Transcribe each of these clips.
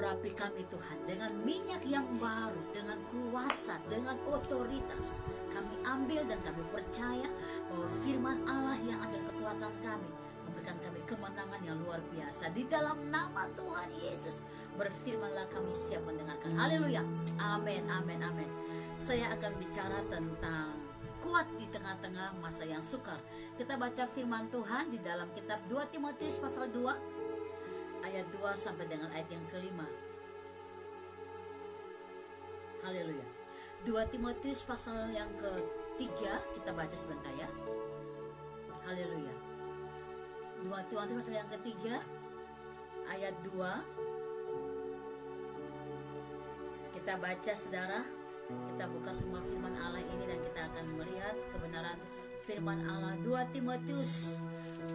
urapi kami Tuhan dengan minyak yang baru, dengan kuasa, dengan otoritas. Kami ambil dan kami percaya bahwa firman Allah yang ada kekuatan kami memberikan kami kemenangan yang luar biasa. Di dalam nama Tuhan Yesus, berfirmanlah, kami siap mendengarkan. Haleluya, amin, amin, amin. Saya akan bicara tentang kuat di tengah-tengah masa yang sukar. Kita baca firman Tuhan di dalam kitab 2 Timotius pasal 2 ayat 2 sampai dengan ayat yang kelima. Haleluya. 2 Timotius pasal yang ketiga, kita baca sebentar ya. Haleluya. 2 Timotius pasal yang ketiga ayat 2. Kita baca saudara. Kita buka semua firman Allah ini dan kita akan melihat kebenaran firman Allah. 2 Timotius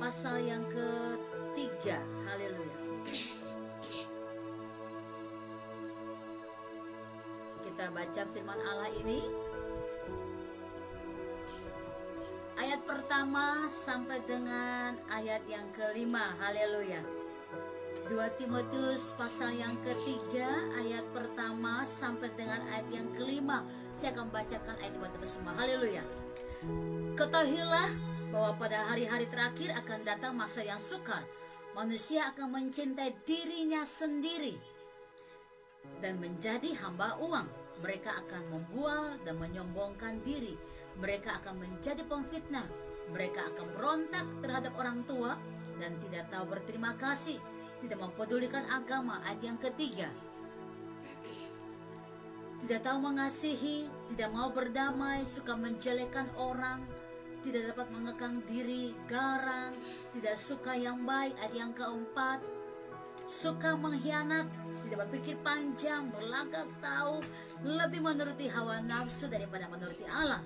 pasal yang ketiga. Haleluya. Kita baca firman Allah ini, ayat pertama sampai dengan ayat yang kelima. Haleluya. 2 Timotius pasal yang ketiga ayat pertama sampai dengan ayat yang kelima. Saya akan bacakan ayat buat kita semua. Haleluya. Ketahuilah bahwa pada hari-hari terakhir akan datang masa yang sukar. Manusia akan mencintai dirinya sendiri dan menjadi hamba uang. Mereka akan membual dan menyombongkan diri. Mereka akan menjadi pemfitnah. Mereka akan berontak terhadap orang tua dan tidak tahu berterima kasih, tidak mempedulikan agama. Ayat yang ketiga, tidak tahu mengasihi, tidak mau berdamai, suka menjelekkan orang, tidak dapat mengekang diri, garang, tidak suka yang baik. Ayat yang keempat, suka mengkhianat, tidak berpikir panjang, berlagak tahu, lebih menuruti hawa nafsu daripada menuruti Allah.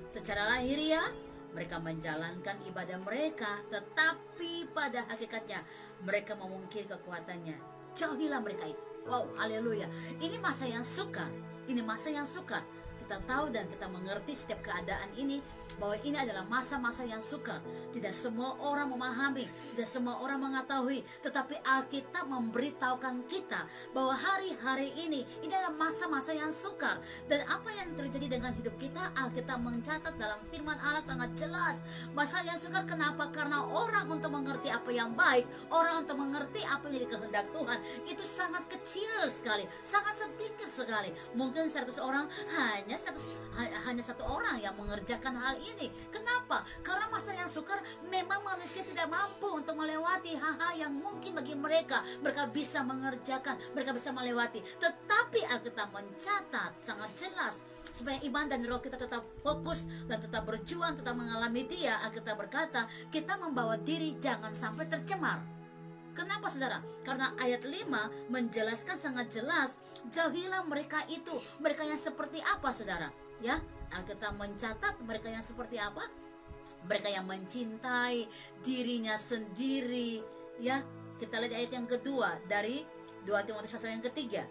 Secara lahiriah mereka menjalankan ibadah mereka, tetapi pada hakikatnya mereka memungkiri kekuatannya. Jauhilah mereka itu. Wow, haleluya. Ini masa yang sukar. Ini masa yang sukar. Kita tahu dan kita mengerti setiap keadaan ini, bahwa ini adalah masa-masa yang sukar. Tidak semua orang memahami, tidak semua orang mengetahui, tetapi Alkitab memberitahukan kita bahwa hari-hari ini adalah masa-masa yang sukar. Dan apa yang terjadi dengan hidup kita, Alkitab mencatat dalam firman Allah sangat jelas. Masa yang sukar kenapa? Karena orang untuk mengerti apa yang baik, orang untuk mengerti apa yang dikehendak Tuhan, itu sangat kecil sekali, sangat sedikit sekali. Mungkin 100 orang hanya satu orang yang mengerjakan hal ini. Kenapa? Karena masa yang sukar memang manusia tidak mampu untuk melewati hal-hal yang mungkin bagi mereka bisa mengerjakan, mereka bisa melewati. Tetapi Alkitab mencatat sangat jelas supaya iman dan roh kita tetap fokus dan tetap berjuang, tetap mengalami Dia. Alkitab berkata, kita membawa diri jangan sampai tercemar. Kenapa saudara? Karena ayat 5 menjelaskan sangat jelas, jauhilah mereka itu. Mereka yang seperti apa saudara? Ya, Alkitab mencatat mereka yang seperti apa? Mereka yang mencintai dirinya sendiri. Ya, kita lihat ayat yang kedua dari 2 Timotius pasal yang ketiga.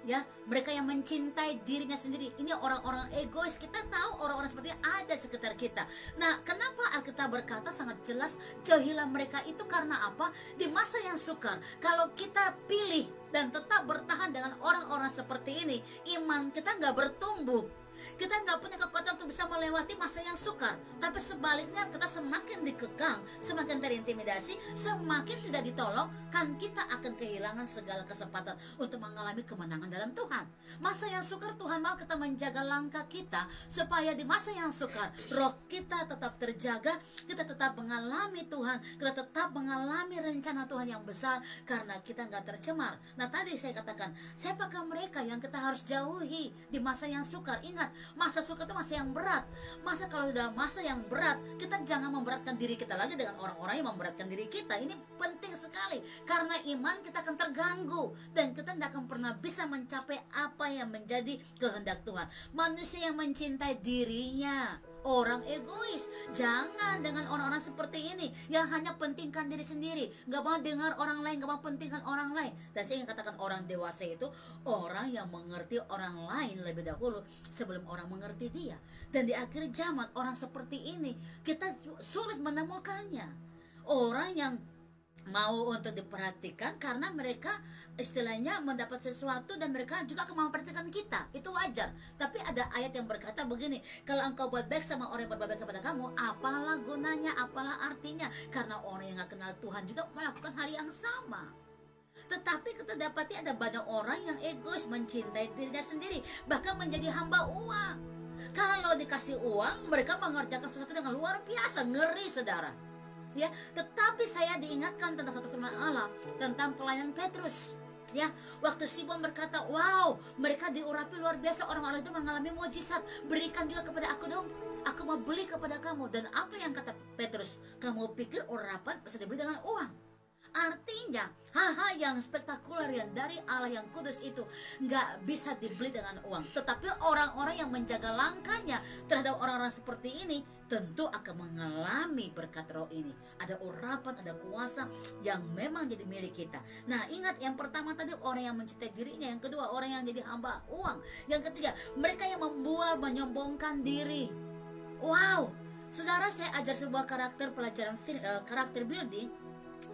Ya, mereka yang mencintai dirinya sendiri. Ini orang-orang egois. Kita tahu orang-orang seperti ada sekitar kita. Nah, kenapa Alkitab berkata sangat jelas, jauhilah mereka itu? Karena apa? Di masa yang sukar, kalau kita pilih dan tetap bertahan dengan orang-orang seperti ini, iman kita nggak bertumbuh. Kita nggak punya kekuatan untuk bisa melewati masa yang sukar. Tapi sebaliknya kita semakin dikekang, semakin terintimidasi, semakin tidak ditolong, kan kita akan kehilangan segala kesempatan untuk mengalami kemenangan dalam Tuhan. Masa yang sukar Tuhan mau kita menjaga langkah kita, supaya di masa yang sukar roh kita tetap terjaga, kita tetap mengalami Tuhan, kita tetap mengalami rencana Tuhan yang besar, karena kita nggak tercemar. Nah, tadi saya katakan, siapakah mereka yang kita harus jauhi di masa yang sukar? Ingat, masa sukar itu masa yang berat. Masa kalau udah masa yang berat, kita jangan memberatkan diri kita lagi dengan orang-orang yang memberatkan diri kita. Ini penting sekali, karena iman kita akan terganggu dan kita tidak akan pernah bisa mencapai apa yang menjadi kehendak Tuhan. Manusia yang mencintai dirinya, orang egois. Jangan dengan orang-orang seperti ini yang hanya pentingkan diri sendiri, gak mau dengar orang lain, gak mau pentingkan orang lain. Dan saya ingin katakan, orang dewasa itu orang yang mengerti orang lain lebih dahulu sebelum orang mengerti dia. Dan di akhir zaman orang seperti ini kita sulit menemukannya. Orang yang mau untuk diperhatikan karena mereka istilahnya mendapat sesuatu dan mereka juga akan memperhatikan kita, itu wajar. Tapi ada ayat yang berkata begini, kalau engkau buat baik sama orang yang berbuat baik kepada kamu, apalah gunanya, apalah artinya, karena orang yang gak kenal Tuhan juga melakukan hal yang sama. Tetapi kita dapati ada banyak orang yang egois, mencintai dirinya sendiri, bahkan menjadi hamba uang. Kalau dikasih uang, mereka mengerjakan sesuatu dengan luar biasa, ngeri saudara. Ya, tetapi saya diingatkan tentang satu firman Allah tentang pelayanan Petrus. Ya, waktu Simon berkata, wow, mereka diurapi luar biasa, orang-orang itu mengalami mujizat, berikan juga kepada aku dong, aku mau beli kepada kamu. Dan apa yang kata Petrus? Kamu pikir urapan bisa dibeli dengan uang? Artinya hal-hal yang spektakuler yang dari Allah yang kudus itu nggak bisa dibeli dengan uang. Tetapi orang-orang yang menjaga langkahnya terhadap orang-orang seperti ini tentu akan mengalami berkat roh ini. Ada urapan, ada kuasa yang memang jadi milik kita. Nah, ingat, yang pertama tadi orang yang mencintai dirinya, yang kedua orang yang jadi hamba uang, yang ketiga mereka yang membual, menyombongkan diri. Wow, saudara, saya ajar sebuah pelajaran karakter building.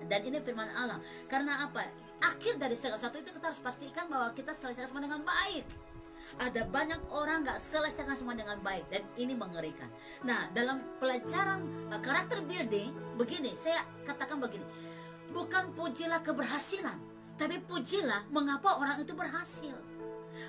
Dan ini firman Allah. Karena apa? Akhir dari segala sesuatu itu kita harus pastikan bahwa kita selesaikan semua dengan baik. Ada banyak orang gak selesaikan semua dengan baik, dan ini mengerikan. Nah, dalam pelajaran karakter building, begini, saya katakan begini, bukan pujilah keberhasilan, tapi pujilah mengapa orang itu berhasil.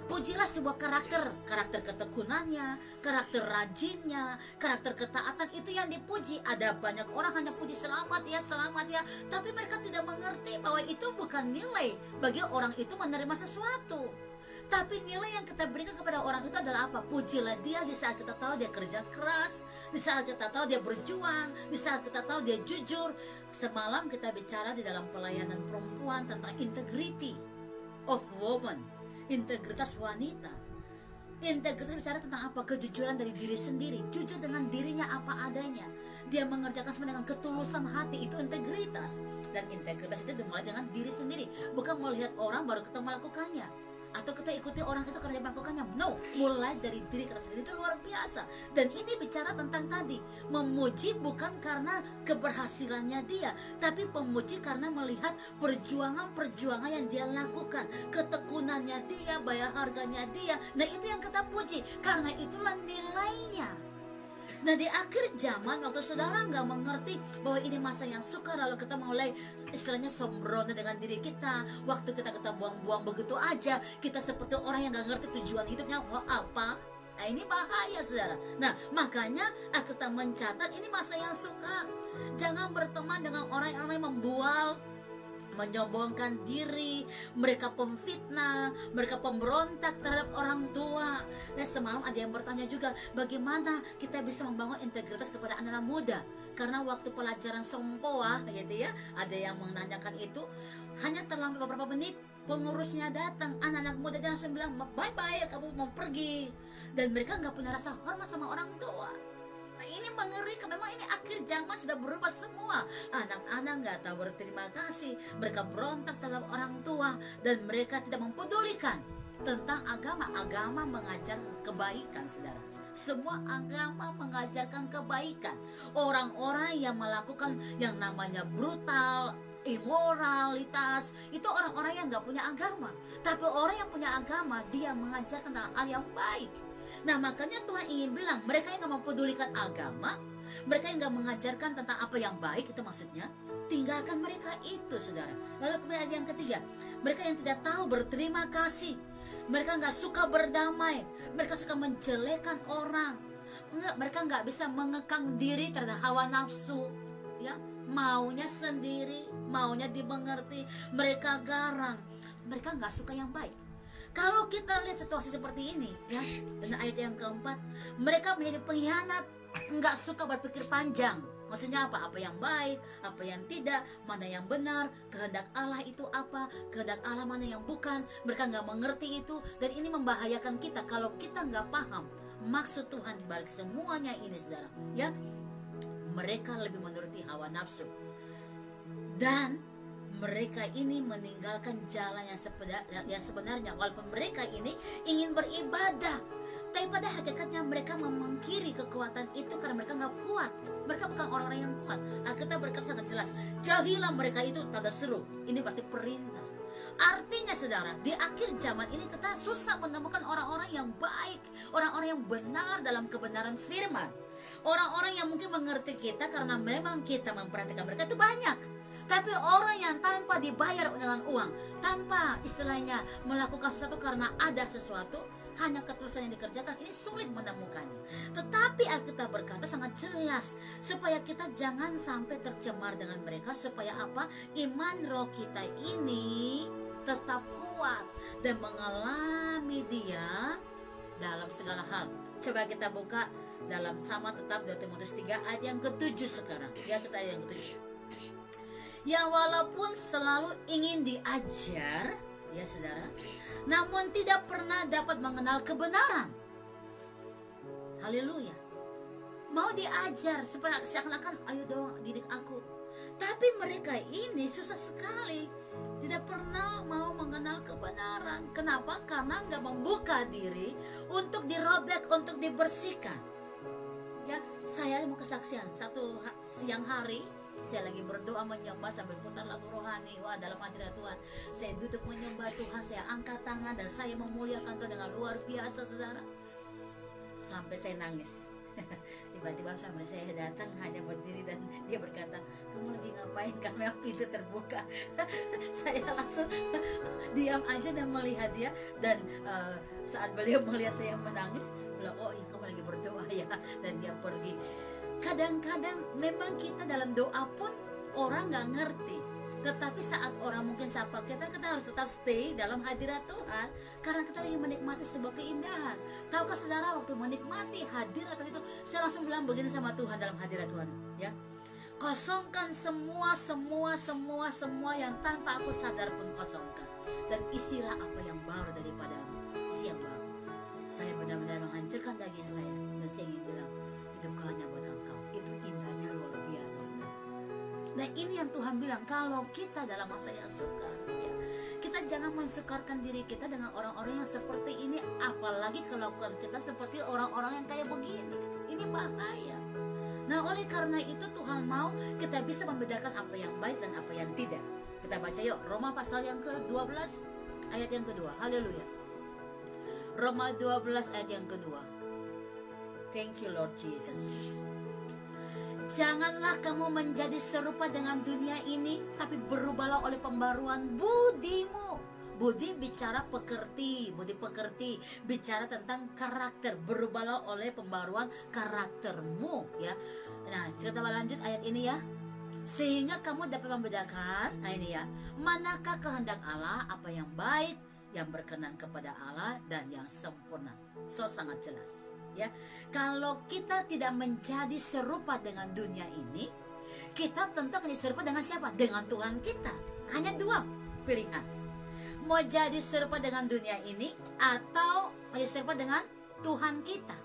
Pujilah sebuah karakter ketekunannya, karakter rajinnya, karakter ketaatan, itu yang dipuji. Ada banyak orang hanya puji selamat ya, tapi mereka tidak mengerti bahwa itu bukan nilai bagi orang itu menerima sesuatu. Tapi nilai yang kita berikan kepada orang itu adalah apa? Pujilah dia di saat kita tahu dia kerja keras, di saat kita tahu dia berjuang, di saat kita tahu dia jujur. Semalam kita bicara di dalam pelayanan perempuan tentang integrity of woman, integritas wanita. Integritas bicara tentang apa? Kejujuran dari diri sendiri, jujur dengan dirinya apa adanya. Dia mengerjakan semua dengan ketulusan hati, itu integritas. Dan integritas itu dimulai dengan diri sendiri, bukan melihat orang baru kita melakukannya, atau kita ikuti orang itu karena dia melakukannya. No, mulai dari diri kita sendiri, itu luar biasa. Dan ini bicara tentang tadi, memuji bukan karena keberhasilannya dia, tapi memuji karena melihat perjuangan yang dia lakukan, ketekunannya dia, bayar harganya dia. Nah, itu yang kita puji, karena itulah nilainya. Nah, di akhir zaman, waktu saudara nggak mengerti bahwa ini masa yang sukar, lalu kita mulai istilahnya sembrono dengan diri kita, waktu kita buang-buang begitu aja, kita seperti orang yang nggak ngerti tujuan hidupnya mau apa. Nah, ini bahaya saudara. Nah, makanya kita mencatat ini masa yang sukar. Jangan berteman dengan orang-orang yang membual, menyombongkan diri, mereka pemfitnah, mereka pemberontak terhadap orang tua. Nah, semalam ada yang bertanya juga, bagaimana kita bisa membangun integritas kepada anak-anak muda? Karena waktu pelajaran Sompoa, gitu ya, ada yang menanyakan itu, hanya terlambat beberapa menit, pengurusnya datang, anak-anak muda dia langsung bilang, bye-bye, kamu mau pergi. Dan mereka nggak punya rasa hormat sama orang tua. Ini mengerikan, memang ini akhir zaman sudah berubah semua. Anak-anak nggak tahu berterima kasih, mereka berontak terhadap orang tua, dan mereka tidak mempedulikan tentang agama. Agama mengajar kebaikan, saudara. Semua agama mengajarkan kebaikan. Orang-orang yang melakukan yang namanya brutal, imoralitas, itu orang-orang yang nggak punya agama. Tapi orang yang punya agama, dia mengajarkan tentang hal yang baik. Nah, makanya Tuhan ingin bilang, mereka yang gak mempedulikan agama, mereka yang gak mengajarkan tentang apa yang baik, itu maksudnya, tinggalkan mereka itu, saudara. Lalu kemudian yang ketiga, mereka yang tidak tahu berterima kasih, mereka gak suka berdamai, mereka suka menjelekan orang, mereka gak bisa mengekang diri terhadap hawa nafsu, ya, maunya sendiri, maunya dimengerti, mereka garang, mereka gak suka yang baik. Kalau kita lihat situasi seperti ini, ya, dan ayat yang keempat, mereka menjadi pengkhianat, nggak suka berpikir panjang. Maksudnya apa? Apa yang baik, apa yang tidak, mana yang benar, kehendak Allah itu apa, kehendak Allah mana yang bukan. Mereka nggak mengerti itu, dan ini membahayakan kita kalau kita nggak paham maksud Tuhan di balik semuanya ini, saudara. Ya, mereka lebih menuruti hawa nafsu, dan mereka ini meninggalkan jalan yang sebenarnya, walaupun mereka ini ingin beribadah, tapi pada hakikatnya mereka memungkiri kekuatan itu karena mereka nggak kuat. Mereka bukan orang-orang yang kuat. Alkitab berkata sangat jelas, jauhilah mereka itu, tanda seru. Ini berarti perintah. Artinya saudara, di akhir zaman ini kita susah menemukan orang-orang yang baik, orang-orang yang benar dalam kebenaran firman. Orang-orang yang mungkin mengerti kita karena memang kita memperhatikan mereka itu banyak. Tapi orang yang tanpa dibayar dengan uang, tanpa istilahnya melakukan sesuatu karena ada sesuatu, hanya ketulusan yang dikerjakan, ini sulit menemukannya. Tetapi Alkitab berkata sangat jelas supaya kita jangan sampai tercemar dengan mereka, supaya apa? Iman roh kita ini tetap kuat dan mengalami dia dalam segala hal. Coba kita buka dalam sama tetap 2 Timotius 3 ayat yang ke-7 sekarang. Ya, kita ayat yang ke-7. Ya, walaupun selalu ingin diajar, ya saudara, namun tidak pernah dapat mengenal kebenaran. Haleluya. Mau diajar seakan-akan ayo dong didik aku. Tapi mereka ini susah sekali, tidak pernah mau mengenal kebenaran. Kenapa? Karena nggak membuka diri untuk dirobek, untuk dibersihkan. Ya, saya mau kesaksian. Satu siang hari saya lagi berdoa menyembah sambil putar lagu rohani. Wah, dalam hadirat Tuhan saya duduk menyembah Tuhan, saya angkat tangan dan saya memuliakan Tuhan dengan luar biasa saudara, sampai saya nangis. Tiba-tiba sama saya datang, hanya berdiri dan dia berkata, kamu lagi ngapain? Karena pintu terbuka. Saya langsung diam aja dan melihat dia. Dan saat beliau melihat saya menangis, bilang, oh iya kamu lagi berdoa ya. Dan dia pergi. Kadang-kadang memang kita dalam doa pun orang gak ngerti. Tetapi saat orang mungkin sapa kita harus tetap stay dalam hadirat Tuhan, karena kita lagi menikmati sebuah keindahan. Tahukah saudara, waktu menikmati hadirat Tuhan itu, saya langsung bilang begini sama Tuhan dalam hadirat Tuhan, ya, kosongkan semua yang tanpa aku sadar pun kosongkan, dan isilah apa yang baru daripadamu. Isi yang baru. Saya benar-benar menghancurkan daging saya, dan saya ingin bilang, hidupku hanya buat Engkau. Itu indahnya luar biasa saudara. Nah, ini yang Tuhan bilang, kalau kita dalam masa yang sukar, ya, kita jangan mensukarkan diri kita dengan orang-orang yang seperti ini. Apalagi kalau kita seperti orang-orang yang kayak begini, ini bahaya. Nah, oleh karena itu Tuhan mau kita bisa membedakan apa yang baik dan apa yang tidak. Kita baca yuk, Roma pasal yang ke-12 ayat yang kedua. Haleluya. Roma 12 ayat yang kedua. Thank you Lord Jesus. Janganlah kamu menjadi serupa dengan dunia ini, tapi berubahlah oleh pembaruan budimu. Budi bicara pekerti, budi pekerti bicara tentang karakter. Berubahlah oleh pembaruan karaktermu, ya. Nah, kita lanjut ayat ini ya. Sehingga kamu dapat membedakan, nah ini ya, manakah kehendak Allah, apa yang baik, yang berkenan kepada Allah dan yang sempurna. So sangat jelas. Ya, kalau kita tidak menjadi serupa dengan dunia ini, kita tentu akan serupa dengan siapa? Dengan Tuhan kita. Hanya dua pilihan. Mau jadi serupa dengan dunia ini atau menjadi serupa dengan Tuhan kita.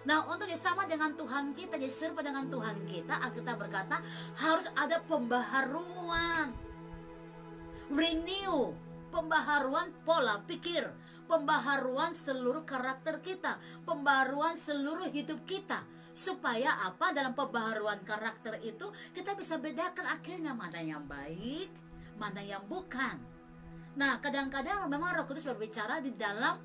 Nah, untuk sama dengan Tuhan kita, jadi serupa dengan Tuhan kita, Alkitab berkata harus ada pembaharuan, renew, pembaharuan pola pikir, pembaharuan seluruh karakter kita, pembaharuan seluruh hidup kita. Supaya apa? Dalam pembaharuan karakter itu kita bisa bedakan akhirnya mana yang baik, mana yang bukan. Nah, kadang-kadang memang Roh Kudus berbicara di dalam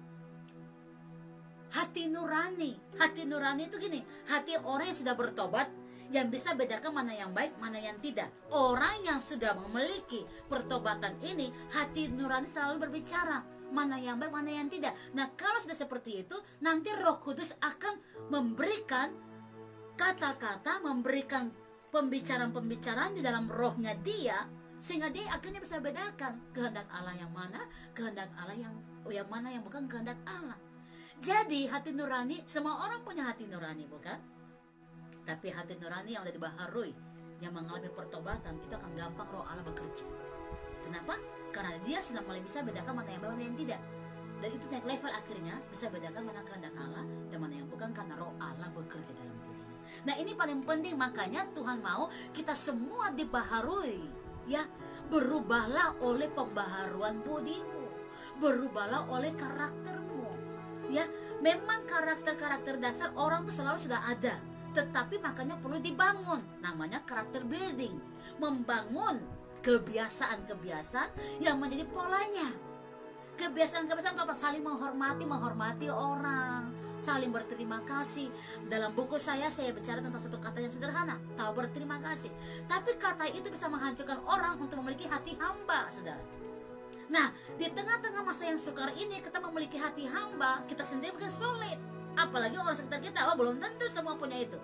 hati nurani. Hati nurani itu gini, hati orang yang sudah bertobat, yang bisa bedakan mana yang baik, mana yang tidak. Orang yang sudah memiliki pertobatan ini, hati nurani selalu berbicara mana yang baik, mana yang tidak. Nah, kalau sudah seperti itu, nanti Roh Kudus akan memberikan kata-kata, memberikan pembicaraan-pembicaraan di dalam rohnya dia, sehingga dia akhirnya bisa bedakan kehendak Allah yang mana, kehendak Allah yang mana yang bukan kehendak Allah. Jadi hati nurani, semua orang punya hati nurani, bukan? Tapi hati nurani yang sudah dibaharui, yang mengalami pertobatan, itu akan gampang roh Allah bekerja. Kenapa? Karena dia sudah mulai bisa bedakan mana yang baik, mana yang tidak. Dan itu naik level, akhirnya bisa bedakan mana kehendak Allah dan mana yang bukan, karena roh Allah bekerja dalam dirinya. Nah, ini paling penting, makanya Tuhan mau kita semua dibaharui, Ya, berubahlah oleh pembaharuan budimu, berubahlah oleh karaktermu. Ya, memang karakter-karakter dasar orang itu selalu sudah ada, tetapi makanya perlu dibangun. Namanya karakter building, membangun kebiasaan-kebiasaan yang menjadi polanya. Kebiasaan-kebiasaan apa? Saling menghormati orang, saling berterima kasih. Dalam buku saya bicara tentang satu kata yang sederhana, tahu berterima kasih. Tapi kata itu bisa menghancurkan orang untuk memiliki hati hamba, saudara. Nah, di tengah-tengah masa yang sukar ini, kita memiliki hati hamba, kita sendiri mungkin sulit. Apalagi orang sekitar kita, belum tentu semua punya itu.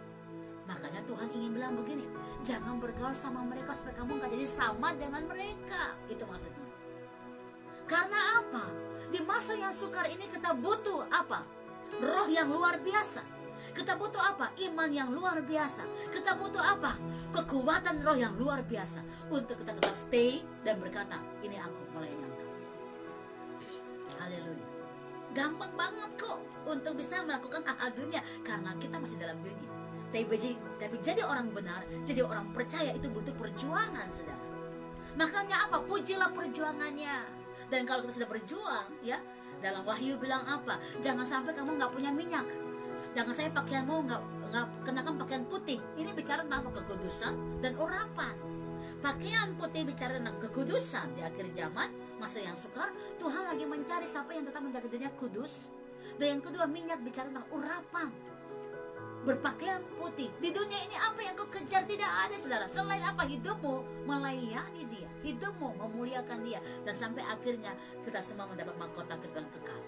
Makanya Tuhan ingin bilang begini, jangan bergaul sama mereka supaya kamu gak jadi sama dengan mereka. Itu maksudnya. Karena apa? Di masa yang sukar ini kita butuh apa? Roh yang luar biasa. Kita butuh apa? Iman yang luar biasa. Kita butuh apa? Kekuatan roh yang luar biasa untuk kita tetap stay dan berkata, ini aku melayani engkau. Haleluya. Gampang banget kok untuk bisa melakukan hal-hal dunia karena kita masih dalam dunia. Tapi jadi orang benar, jadi orang percaya itu butuh perjuangan, saudara. Makanya apa? Pujilah perjuangannya. Dan kalau kita sudah berjuang, ya, dalam Wahyu bilang apa? Jangan sampai kamu nggak punya minyak. Jangan sampai pakaianmu nggak kenakan pakaian putih. Ini bicara tentang kekudusan dan urapan. Pakaian putih bicara tentang kekudusan di akhir zaman, masa yang sukar. Tuhan lagi mencari siapa yang tetap menjaga dirinya kudus. Dan yang kedua, minyak bicara tentang urapan. Berpakaian putih. Di dunia ini apa yang kau kejar? Tidak ada, saudara. Selain apa? Hidupmu melayani dia, hidupmu memuliakan dia, dan sampai akhirnya kita semua mendapat mahkota kehidupan kekal.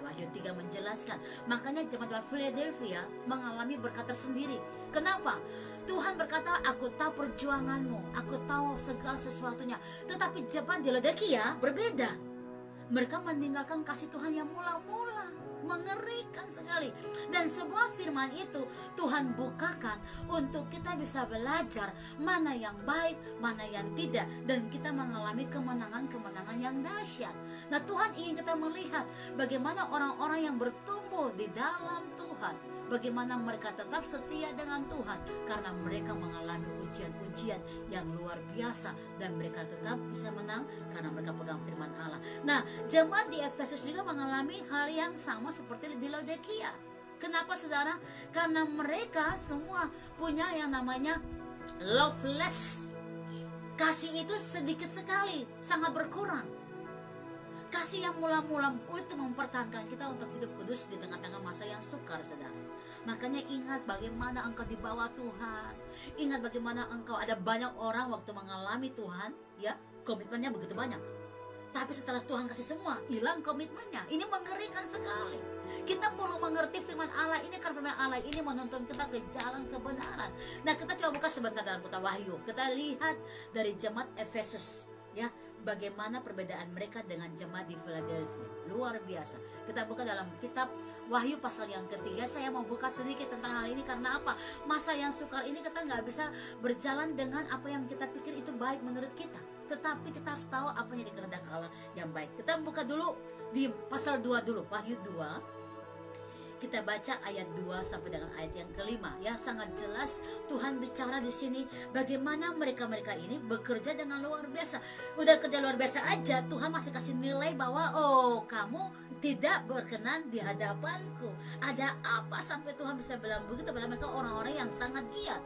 Wahyu 3 menjelaskan. Makanya jemaat Philadelphia mengalami berkat tersendiri. Kenapa? Tuhan berkata, aku tahu perjuanganmu, aku tahu segala sesuatunya. Tetapi jemaat di Laodikia berbeda. Mereka meninggalkan kasih Tuhan yang mula-mula. Mengerikan sekali. Dan sebuah firman itu Tuhan bukakan untuk kita bisa belajar mana yang baik, mana yang tidak, dan kita mengalami kemenangan-kemenangan yang dahsyat. Nah, Tuhan ingin kita melihat bagaimana orang-orang yang bertumbuh di dalam Tuhan, bagaimana mereka tetap setia dengan Tuhan karena mereka mengalami ujian-ujian yang luar biasa, dan mereka tetap bisa menang karena mereka pegang firman Allah. Nah, jemaat di Efesus juga mengalami hal yang sama seperti di Laodikia. Kenapa, saudara? Karena mereka semua punya yang namanya loveless. Kasih itu sedikit sekali, sangat berkurang. Kasih yang mula-mula itu mempertahankan kita untuk hidup kudus di tengah-tengah masa yang sukar, saudara. Makanya ingat bagaimana engkau dibawa Tuhan. Ingat bagaimana engkau, ada banyak orang waktu mengalami Tuhan, ya, komitmennya begitu banyak. Tapi setelah Tuhan kasih semua, hilang komitmennya. Ini mengerikan sekali. Kita perlu mengerti firman Allah ini, karena firman Allah ini menuntun kita ke jalan kebenaran. Nah, kita coba buka sebentar dalam kitab Wahyu. Kita lihat dari jemaat Efesus, ya, bagaimana perbedaan mereka dengan jemaat di Philadelphia. Luar biasa. Kita buka dalam kitab Wahyu pasal yang ketiga. Saya mau buka sedikit tentang hal ini karena apa? Masa yang sukar ini kita nggak bisa berjalan dengan apa yang kita pikir itu baik menurut kita. Tetapi kita harus tahu apa yang dikehendaki Allah yang baik. Kita buka dulu di pasal 2 dulu, Wahyu 2. Kita baca ayat 2 sampai dengan ayat yang kelima. Ya, sangat jelas Tuhan bicara di sini bagaimana mereka-mereka ini bekerja dengan luar biasa. Udah kerja luar biasa aja, Tuhan masih kasih nilai bahwa kamu tidak berkenan di hadapanku. Ada apa sampai Tuhan bisa bilang begitu pada mereka, orang-orang yang sangat giat.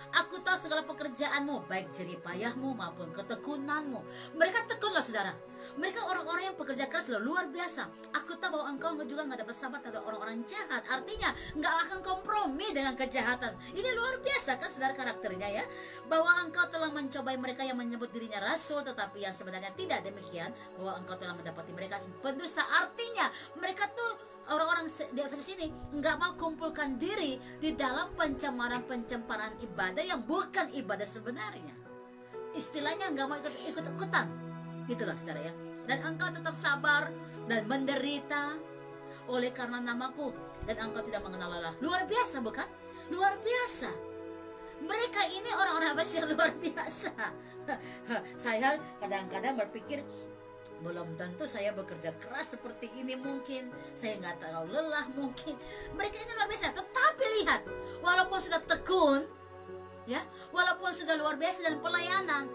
Aku tahu segala pekerjaanmu, baik jerih payahmu maupun ketekunanmu. Mereka tekun loh, saudara. Mereka orang-orang yang bekerja keras loh, luar biasa. Aku tahu bahwa engkau juga gak dapat sabar terhadap orang-orang jahat. Artinya gak akan kompromi dengan kejahatan. Ini luar biasa kan, saudara, karakternya, ya. Bahwa engkau telah mencobai mereka yang menyebut dirinya rasul, tetapi yang sebenarnya tidak demikian. Bahwa engkau telah mendapati mereka pendusta. Artinya mereka tuh, orang-orang di Efesus ini nggak mau kumpulkan diri di dalam pencemaran ibadah yang bukan ibadah sebenarnya. Istilahnya nggak mau ikut-ikutan, itulah, saudara, ya. Dan engkau tetap sabar dan menderita oleh karena namaku, dan engkau tidak mengenal lelah. Luar biasa, bukan? Luar biasa. Mereka ini orang-orang Efesus yang luar biasa. Saya kadang-kadang berpikir, belum tentu saya bekerja keras seperti ini, mungkin saya nggak terlalu lelah, mungkin mereka ini luar biasa. Tetapi lihat, walaupun sudah tekun, ya, walaupun sudah luar biasa dalam pelayanan,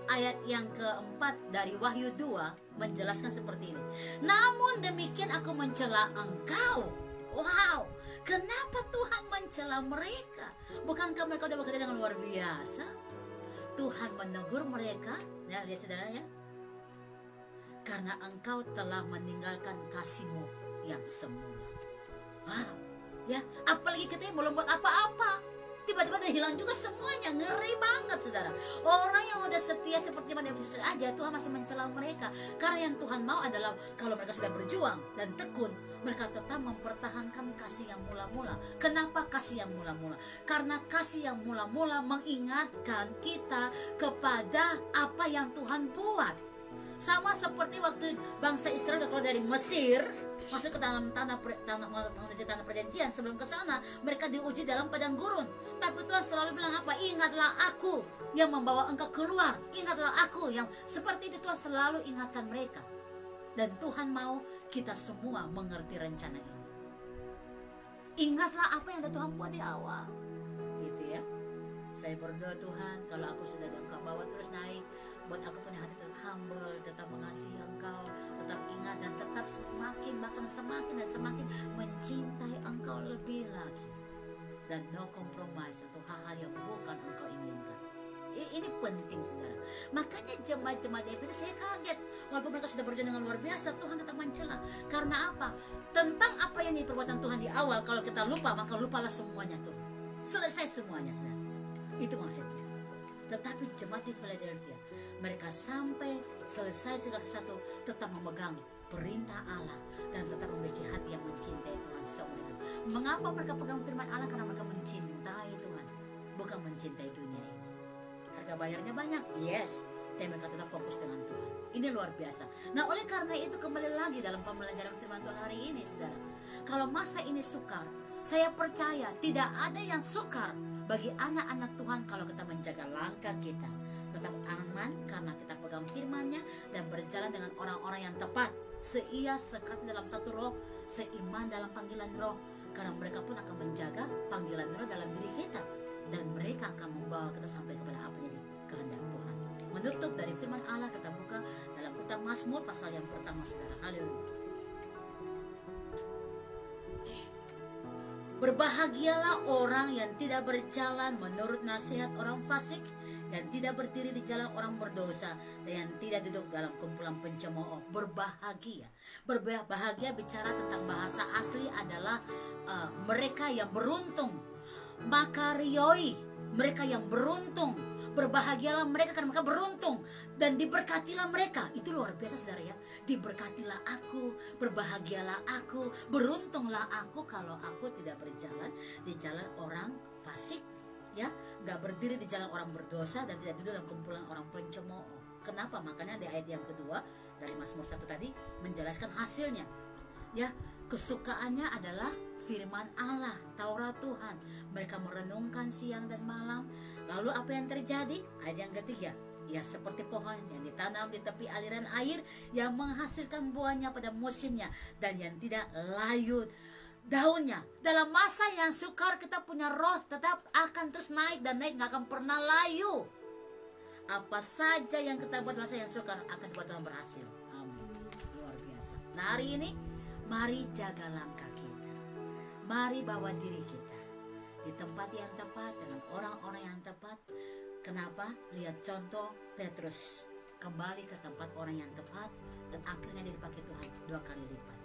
ayat yang keempat dari Wahyu 2 menjelaskan seperti ini. Namun demikian aku mencela engkau. Wow, kenapa Tuhan mencela mereka? Bukankah mereka sudah bekerja dengan luar biasa? Tuhan menegur mereka, ya, lihat saudara ya. Karena engkau telah meninggalkan kasihmu yang semula. Wow, ya, apalagi kita mau buat apa-apa, tiba-tiba dia hilang juga semuanya. Ngeri banget saudara. Orang yang udah setia seperti pada Efesus aja, Tuhan masih mencela mereka. Karena yang Tuhan mau adalah kalau mereka sudah berjuang dan tekun, mereka tetap mempertahankan kasih yang mula-mula. Kenapa kasih yang mula-mula? Karena kasih yang mula-mula mengingatkan kita kepada apa yang Tuhan buat. Sama seperti waktu bangsa Israel keluar dari Mesir, masuk ke dalam menuju tanah perjanjian. Sebelum ke sana mereka diuji dalam padang gurun. Tapi Tuhan selalu bilang apa? Ingatlah aku yang membawa engkau keluar. Ingatlah aku yang seperti itu. Tuhan selalu ingatkan mereka. Dan Tuhan mau kita semua mengerti rencana ini. Ingatlah apa yang Tuhan buat di awal, gitu ya. Saya berdoa, Tuhan, kalau aku sudah Engkau bawa terus naik, buat aku punya hati tetap humble, tetap mengasihi Engkau, tetap ingat dan tetap semakin, bahkan semakin dan semakin mencintai Engkau lebih lagi. Dan no compromise untuk hal-hal yang bukan Engkau inginkan. Ini penting saudara. Makanya jemaat-jemaat di Efesus saya kaget. Walaupun mereka sudah berjuang dengan luar biasa, Tuhan tetap mencela. Karena apa? Tentang apa yang diperbuatan Tuhan di awal, kalau kita lupa, maka lupalah semuanya tuh. Selesai semuanya saudara. Itu maksudnya. Tetapi jemaat di Philadelphia, mereka sampai selesai segala sesuatu tetap memegang perintah Allah dan tetap memiliki hati yang mencintai Tuhan seumur hidup. Mengapa mereka pegang firman Allah? Karena mereka mencintai Tuhan, bukan mencintai dunia ini. Harga bayarnya banyak, yes, tapi mereka tetap fokus dengan Tuhan. Ini luar biasa. Nah, oleh karena itu kembali lagi dalam pembelajaran firman Tuhan hari ini, saudara. Kalau masa ini sukar, saya percaya tidak ada yang sukar bagi anak-anak Tuhan kalau kita menjaga langkah kita tetap aman karena kita pegang firman-Nya dan berjalan dengan orang-orang yang tepat, seia sekati dalam satu roh, seiman dalam panggilan roh. Karena mereka pun akan menjaga panggilan roh dalam diri kita, dan mereka akan membawa kita sampai kepada apa yang kehendak Tuhan. Menutup dari firman Allah, kita buka dalam kitab Mazmur pasal yang pertama, saudara. Haleluya. Berbahagialah orang yang tidak berjalan menurut nasihat orang fasik, dan tidak berdiri di jalan orang berdosa, dan yang tidak duduk dalam kumpulan pencemooh. Berbahagia. Berbahagia bicara tentang bahasa asli adalah mereka yang beruntung. Makarioi, mereka yang beruntung. Berbahagialah mereka karena mereka beruntung, dan diberkatilah mereka. Itu luar biasa saudara ya. Diberkatilah aku, berbahagialah aku, beruntunglah aku kalau aku tidak berjalan di jalan orang fasik, ya, nggak berdiri di jalan orang berdosa, dan tidak duduk dalam kumpulan orang pencemooh. Kenapa? Makanya di ayat yang kedua dari Mazmur 1 tadi menjelaskan hasilnya, ya. Kesukaannya adalah firman Allah, Taurat Tuhan. Mereka merenungkan siang dan malam. Lalu apa yang terjadi? Ayat yang ketiga, ya seperti pohon yang ditanam di tepi aliran air, yang menghasilkan buahnya pada musimnya, dan yang tidak layu daunnya. Dalam masa yang sukar kita punya roh tetap akan terus naik dan naik, gak akan pernah layu. Apa saja yang kita buat masa yang sukar akan dibuat Tuhan berhasil. Amin. Luar biasa. Nah, hari ini mari jaga langkah kita. Mari bawa diri kita di tempat yang tepat dengan orang-orang yang tepat. Kenapa? Lihat contoh Petrus kembali ke tempat orang yang tepat, dan akhirnya dia dipakai Tuhan 2 kali lipat.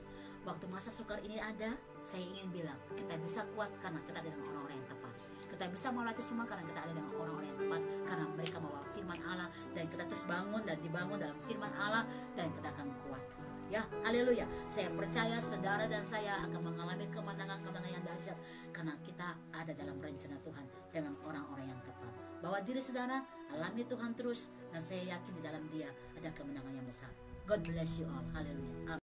Waktu masa sukar ini ada, saya ingin bilang kita bisa kuat karena kita ada dengan orang-orang yang tepat. Kita bisa melatih semua karena kita ada dengan orang-orang yang tepat, karena mereka membawa firman Allah, dan kita terus bangun dan dibangun dalam firman Allah, dan kita akan kuat. Ya, haleluya. Saya percaya saudara dan saya akan mengalami kemenangan-kemenangan yang dahsyat karena kita ada dalam rencana Tuhan dengan orang-orang yang tepat. Bawa diri saudara, alami Tuhan terus, dan saya yakin di dalam Dia ada kemenangan yang besar. God bless you all. Haleluya.